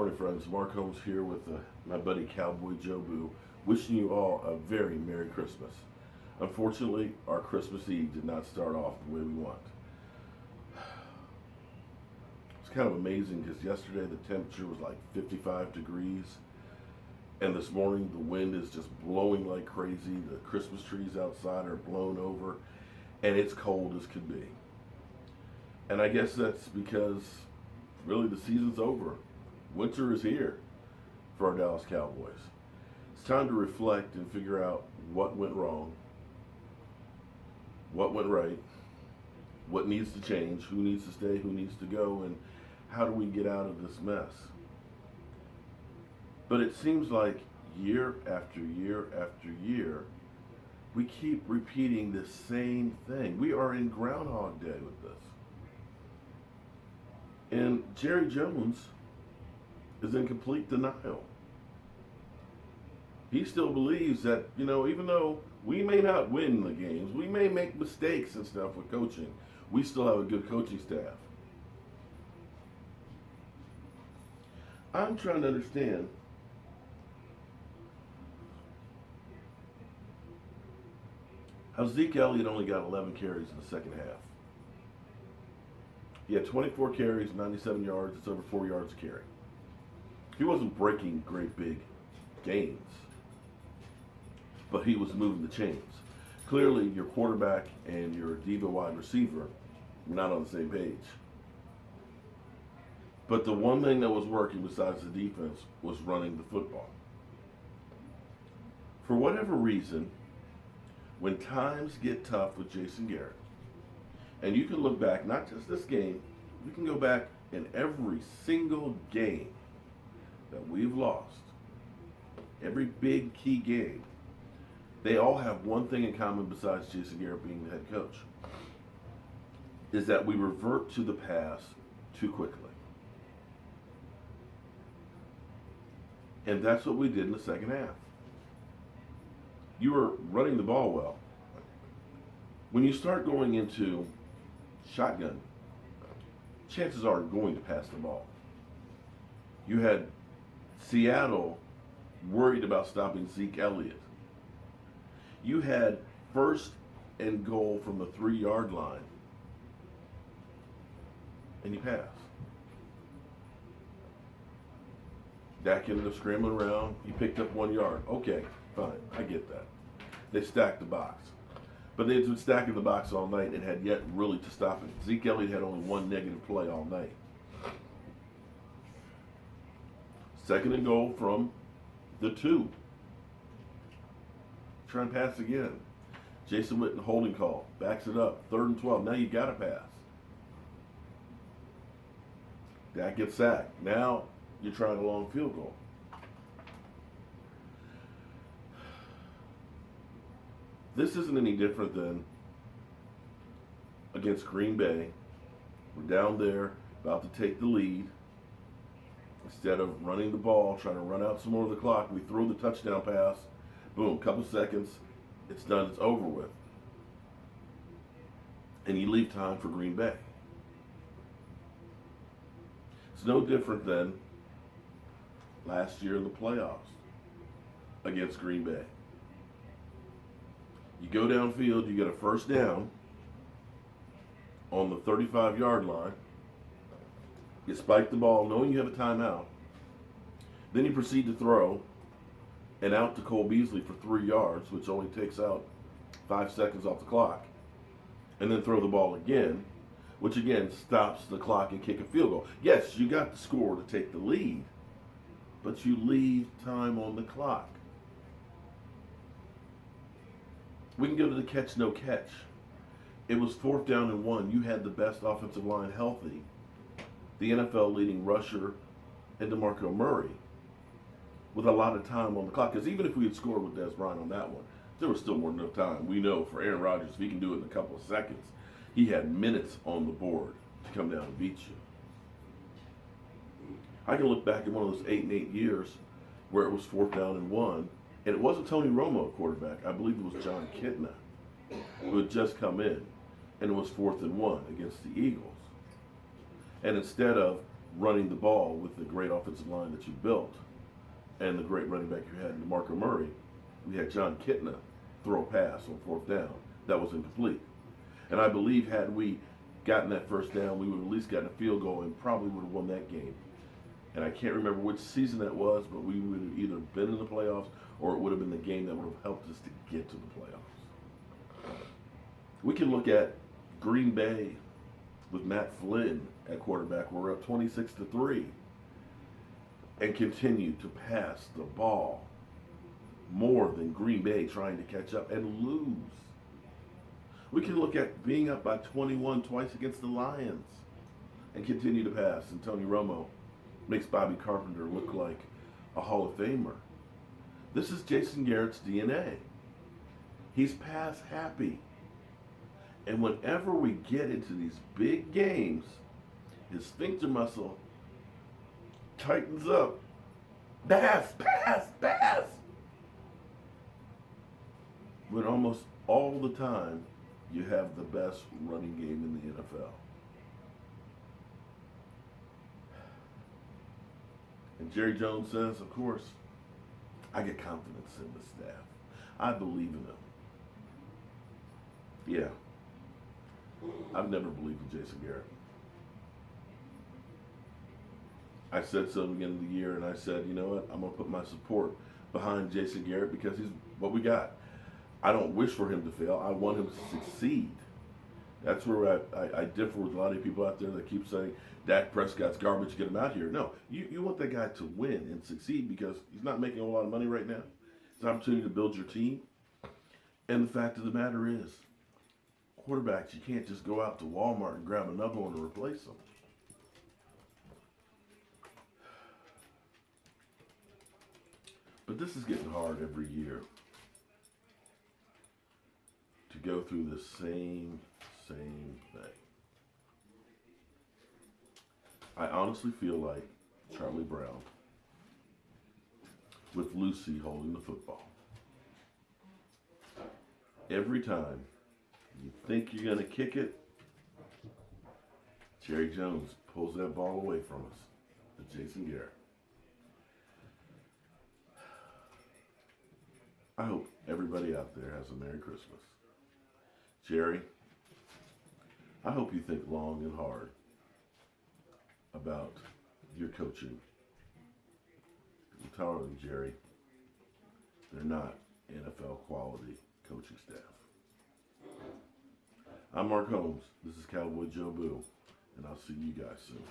morning, friends. Mark Holmes here with my buddy CowboyJobu, wishing you all a very Merry Christmas. Unfortunately, our Christmas Eve did not start off the way we want. It's kind of amazing because yesterday the temperature was like 55 degrees, and this morning the wind is just blowing like crazy. The Christmas trees outside are blown over, and it's cold as could be. And I guess that's because really the season's over. Winter is here for our Dallas Cowboys. It's time to reflect and figure out what went wrong, what went right, what needs to change, who needs to stay, who needs to go, and how do we get out of this mess. But it seems like year after year after year, we keep repeating the same thing. We are in Groundhog Day with this. And Jerry Jones is in complete denial. He still believes that, even though we may not win the games, we may make mistakes and stuff with coaching, we still have a good coaching staff. I'm trying to understand how Zeke Elliott only got 11 carries in the second half. He had 24 carries, 97 yards. It's over 4 yards a carry. He wasn't breaking great big gains, but he was moving the chains. Clearly, your quarterback and your diva wide receiver were not on the same page. But the one thing that was working besides the defense was running the football. For whatever reason, when times get tough with Jason Garrett, and you can look back, not just this game, you can go back in every single game that we've lost, every big key game, they all have one thing in common besides Jason Garrett being the head coach, is that we revert to the past too quickly. And that's what we did in the second half. You were running the ball well. When you start going into shotgun, chances are going to pass the ball. You had Seattle worried about stopping Zeke Elliott. You had 1st and goal from the 3-yard line, and you pass. Dak ended up scrambling around. He picked up 1 yard. Okay, fine, I get that. They stacked the box. But they'd been stacking the box all night and had yet really to stop it. Zeke Elliott had only 1 negative play all night. 2nd and goal from the 2. Try and pass again. Jason Witten holding call. Backs it up. 3rd and 12. Now you got to pass. Dak gets sacked. Now you're trying a long field goal. This isn't any different than against Green Bay. We're down there, about to take the lead. Instead of running the ball, trying to run out some more of the clock, we throw the touchdown pass. Boom, couple seconds, it's done, it's over with. And you leave time for Green Bay. It's no different than last year in the playoffs against Green Bay. You go downfield, you get a 1st down on the 35-yard line. You spike the ball knowing you have a timeout. Then you proceed to throw and out to Cole Beasley for 3 yards, which only takes out 5 seconds off the clock. And then throw the ball again, which again stops the clock and kick a field goal. Yes, you got the score to take the lead, but you leave time on the clock. We can go to the catch, no catch. It was 4th down and 1. You had the best offensive line healthy. The NFL leading rusher and DeMarco Murray with a lot of time on the clock. Because even if we had scored with Dez Bryant on that one, there was still more than enough time. We know for Aaron Rodgers, if he can do it in a couple of seconds, he had minutes on the board to come down and beat you. I can look back at one of those 8-8 years where it was 4th down and 1. And it wasn't Tony Romo at quarterback. I believe it was John Kitna who had just come in, and it was 4th and 1 against the Eagles. And instead of running the ball with the great offensive line that you built and the great running back you had in DeMarco Murray. We had John Kitna throw a pass on fourth down that was incomplete. And I believe had we gotten that first down, we would have at least gotten a field goal and probably would have won that game. And I can't remember which season that was, but we would have either been in the playoffs or it would have been the game that would have helped us to get to the playoffs. We can look at Green Bay with Matt Flynn at quarterback. We're up 26-3 and continue to pass the ball more than Green Bay trying to catch up and lose. We can look at being up by 21 twice against the Lions and continue to pass. And Tony Romo makes Bobby Carpenter look like a Hall of Famer. This is Jason Garrett's DNA. He's pass happy. And whenever we get into these big games, his sphincter muscle tightens up. Pass, pass, pass. When almost all the time, you have the best running game in the NFL. And Jerry Jones says, of course, I get confidence in the staff. I believe in them. Yeah. I've never believed in Jason Garrett. I said so at the beginning of the year, and I said, you know what, I'm going to put my support behind Jason Garrett because he's what we got. I don't wish for him to fail. I want him to succeed. That's where I differ with a lot of people out there that keep saying, Dak Prescott's garbage, get him out here. No, you want that guy to win and succeed because he's not making a lot of money right now. It's an opportunity to build your team. And the fact of the matter is, quarterbacks, you can't just go out to Walmart and grab another one to replace them. But this is getting hard every year to go through the same thing. I honestly feel like Charlie Brown with Lucy holding the football. Every time you think you're going to kick it, Jerry Jones pulls that ball away from us to Jason Garrett. I hope everybody out there has a Merry Christmas. Jerry, I hope you think long and hard about your coaching. I'm telling you, Jerry, they're not NFL quality coaching staff. I'm Mark Holmes. This is Cowboy Jobu, and I'll see you guys soon.